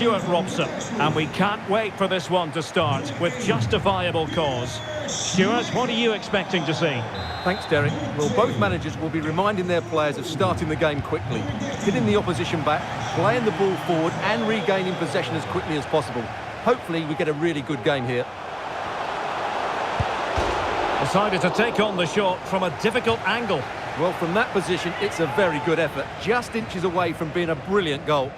Stuart Robson. And we can't wait for this one to start with justifiable cause. Stuart, what are you expecting to see? Thanks, Derek. Well, both managers will be reminding their players of starting the game quickly, hitting the opposition back, playing the ball forward and regaining possession as quickly as possible. Hopefully we get a really good game here. Decided to take on the shot from a difficult angle. Well, from that position, it's a very good effort. Just inches away from being a brilliant goal.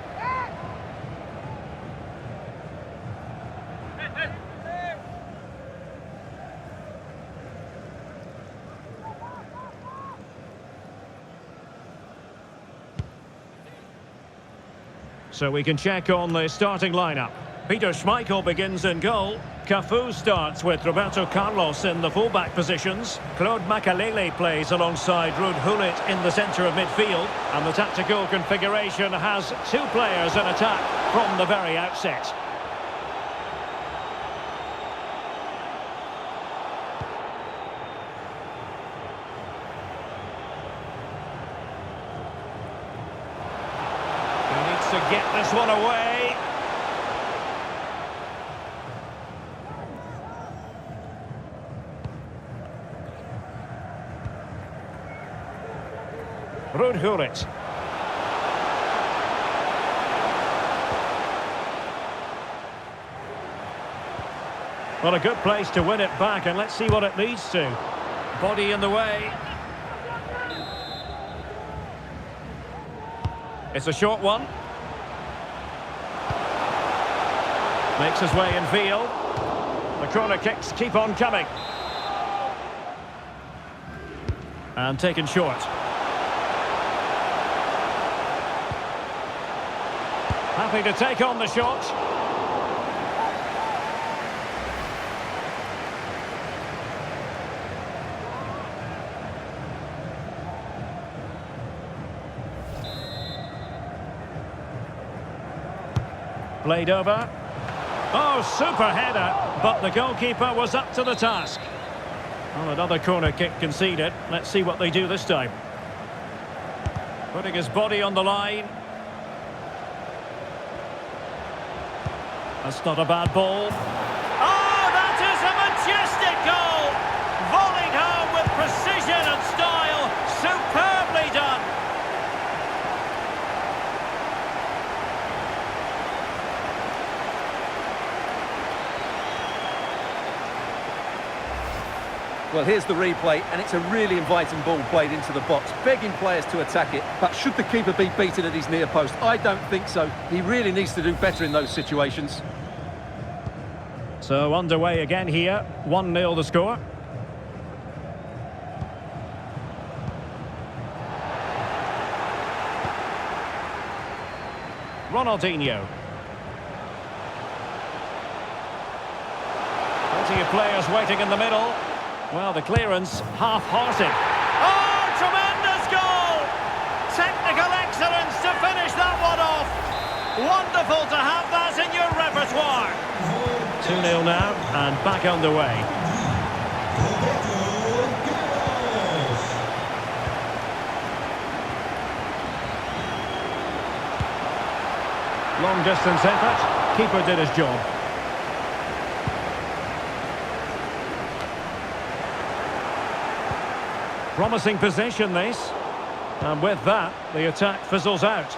So we can check on the starting lineup. Peter Schmeichel begins in goal. Cafu starts with Roberto Carlos in the fullback positions. Claude Makalele plays alongside Ruud Gullit in the centre of midfield. And the tactical configuration has two players in attack from the very outset. He needs to get this one away. Ruud Gullit. Well, a good place to win it back, and let's see what it leads to. Body in the way. It's a short one. Makes his way in field. The corner kicks keep on coming. And taken short. Happy to take on the shot. Played over. Oh, super header, but the goalkeeper was up to the task. Well, another corner kick conceded. Let's see what they do this time. Putting his body on the line. That's not a bad ball. Oh, that is a majestic goal! Volleyed home with precision and style. Superbly done. Well, here's the replay, and it's a really inviting ball played into the box, begging players to attack it. But should the keeper be beaten at his near post? I don't think so. He really needs to do better in those situations. So underway again here, 1-0 the score. Ronaldinho. Plenty of players waiting in the middle. Well, the clearance half-hearted. Oh, tremendous goal! Technical excellence to finish that one off. Wonderful to have that in your repertoire. 2-0 now, and back underway. Long distance effort. Keeper did his job. Promising possession, this. And with that, the attack fizzles out.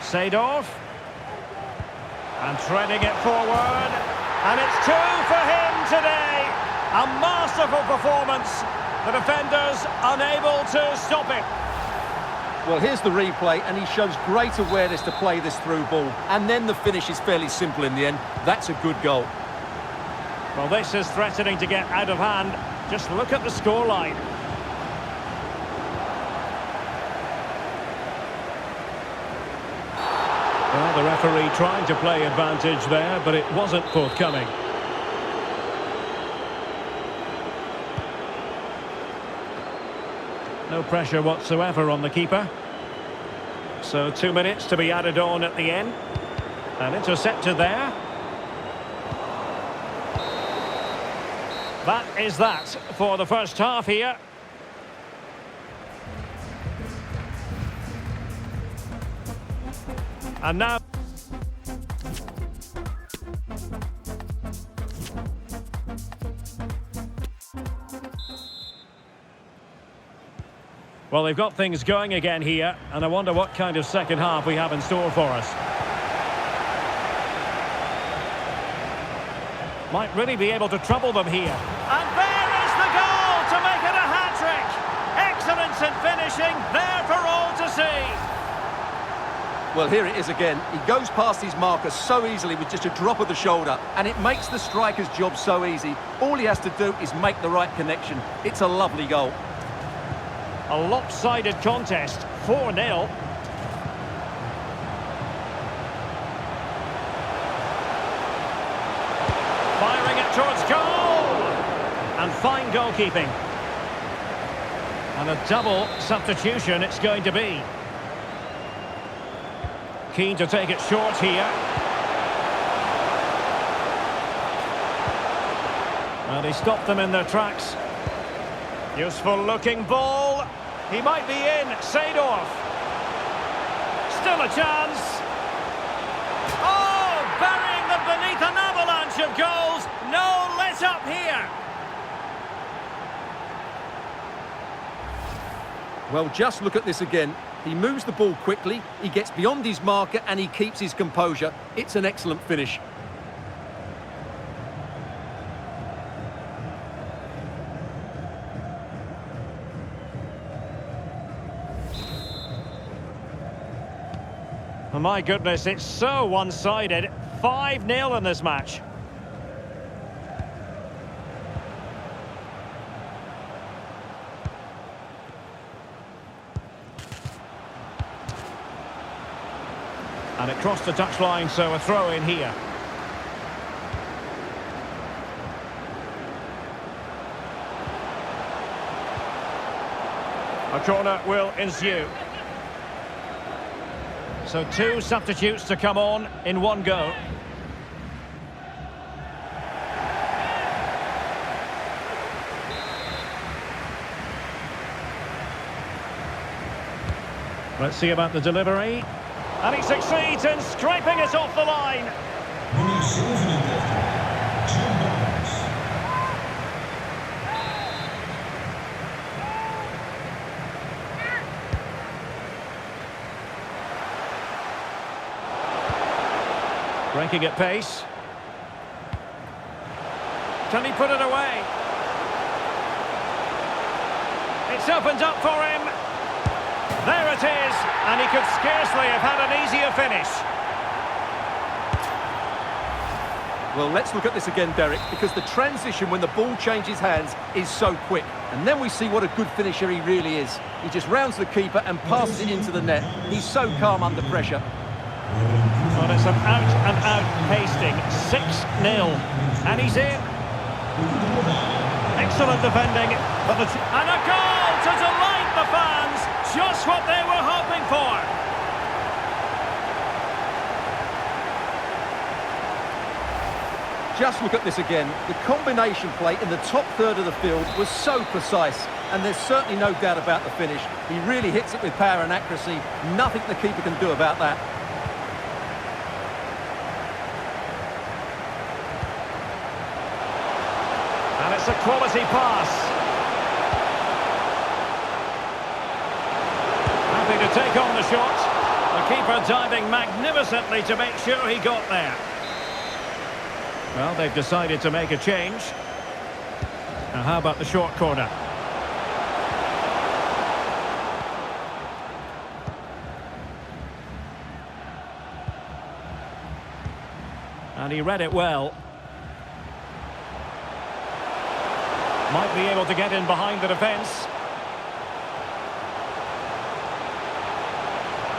Seedorf. And treading it forward. And it's 2 for him today. A masterful performance. The defenders unable to stop it. Well, here's the replay, and he shows great awareness to play this through ball. And then the finish is fairly simple in the end. That's a good goal. Well, this is threatening to get out of hand. Just look at the scoreline. Well, the referee trying to play advantage there, but it wasn't forthcoming. No pressure whatsoever on the keeper. So 2 minutes to be added on at the end. An interceptor there. That is that for the first half here. And now... Well, they've got things going again here, and I wonder what kind of second half we have in store for us. Might really be able to trouble them here. And there is the goal to make it a hat-trick! Excellence in finishing, there for all to see. Well, here it is again. He goes past his marker so easily with just a drop of the shoulder, and it makes the striker's job so easy. All he has to do is make the right connection. It's a lovely goal. A lopsided contest, 4-0. Firing it towards goal! And fine goalkeeping. And a double substitution it's going to be. Keen to take it short here. And he stopped them in their tracks. Useful looking ball. He might be in. Seedorf. Still a chance. Oh, burying them beneath an avalanche of goals. No let up here. Well, just look at this again. He moves the ball quickly, he gets beyond his marker and he keeps his composure. It's an excellent finish. Oh my goodness, it's so one-sided. 5-0 in this match. And it crossed the touchline, so a throw in here. A corner will ensue. So 2 substitutes to come on in one go. Let's see about the delivery. And he succeeds in scraping it off the line. Breaking at pace. Can he put it away? It's opened up for him. There it is, and he could scarcely have had an easier finish. Well, let's look at this again, Derek, because the transition when the ball changes hands is so quick. And then we see what a good finisher he really is. He just rounds the keeper and passes it into the net. He's so calm under pressure. Well, it's an out-and-out pasting. 6-0. And he's in. Excellent defending. And a goal to delight the fans. Just what they were hoping for. Just look at this again. The combination play in the top third of the field was so precise. And there's certainly no doubt about the finish. He really hits it with power and accuracy. Nothing the keeper can do about that. And it's a quality pass. Happy to take on the shot. The keeper diving magnificently to make sure he got there. Well, they've decided to make a change. Now, how about the short corner? And he read it well. Might be able to get in behind the defence.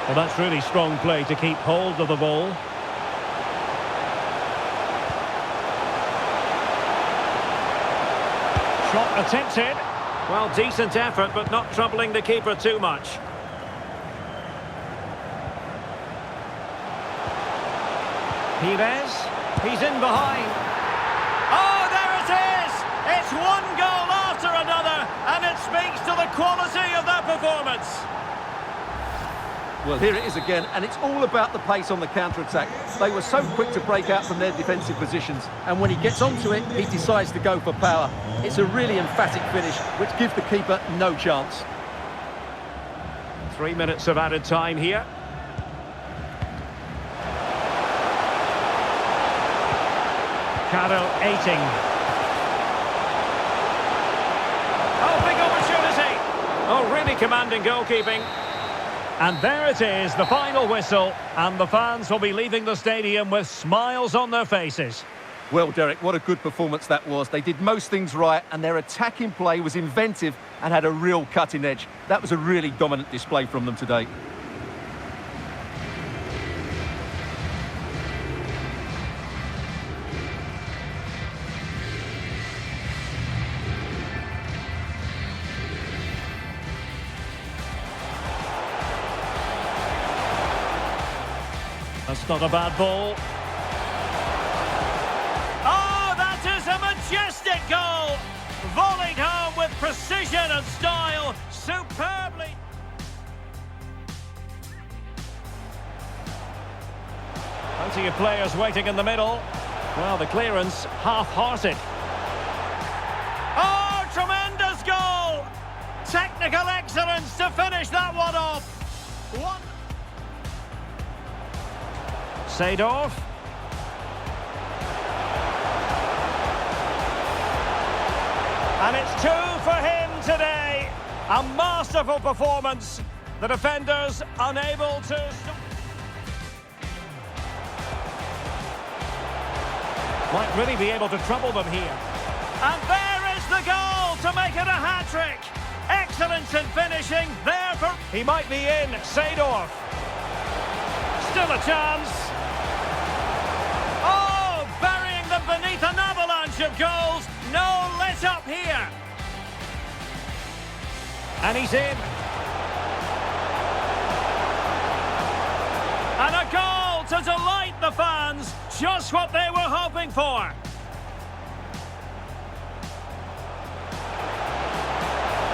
Well, that's really strong play to keep hold of the ball. Shot attempted. Well, decent effort, but not troubling the keeper too much. Pires. He's in behind. Oh, there it is! It's Well, here it is again, and it's all about the pace on the counter-attack. They were so quick to break out from their defensive positions, and when he gets onto it, he decides to go for power. It's a really emphatic finish, which gives the keeper no chance. 3 minutes of added time here. Karel Eiting. Oh, big opportunity. Oh, really commanding goalkeeping. And there it is, the final whistle, and the fans will be leaving the stadium with smiles on their faces. Well, Derek, what a good performance that was. They did most things right, and their attacking play was inventive and had a real cutting edge. That was a really dominant display from them today. That's not a bad ball. Oh, that is a majestic goal! Volleyed home with precision and style, superbly. Plenty of players waiting in the middle. Well, the clearance half-hearted. Oh, tremendous goal! Technical excellence to finish that one off. Seedorf. And it's 2 for him today. A masterful performance. The defenders unable to stop. Might really be able to trouble them here. And there is the goal to make it a hat-trick. Excellence in finishing. There for... He might be in. Seedorf. Still a chance. Oh, burying them beneath an avalanche of goals. No let up here. And he's in. And a goal to delight the fans. Just what they were hoping for.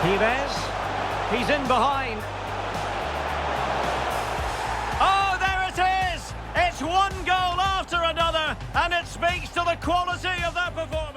Pires. He's in behind. Oh, there it is. It's one goal after another, and it speaks to the quality of their performance.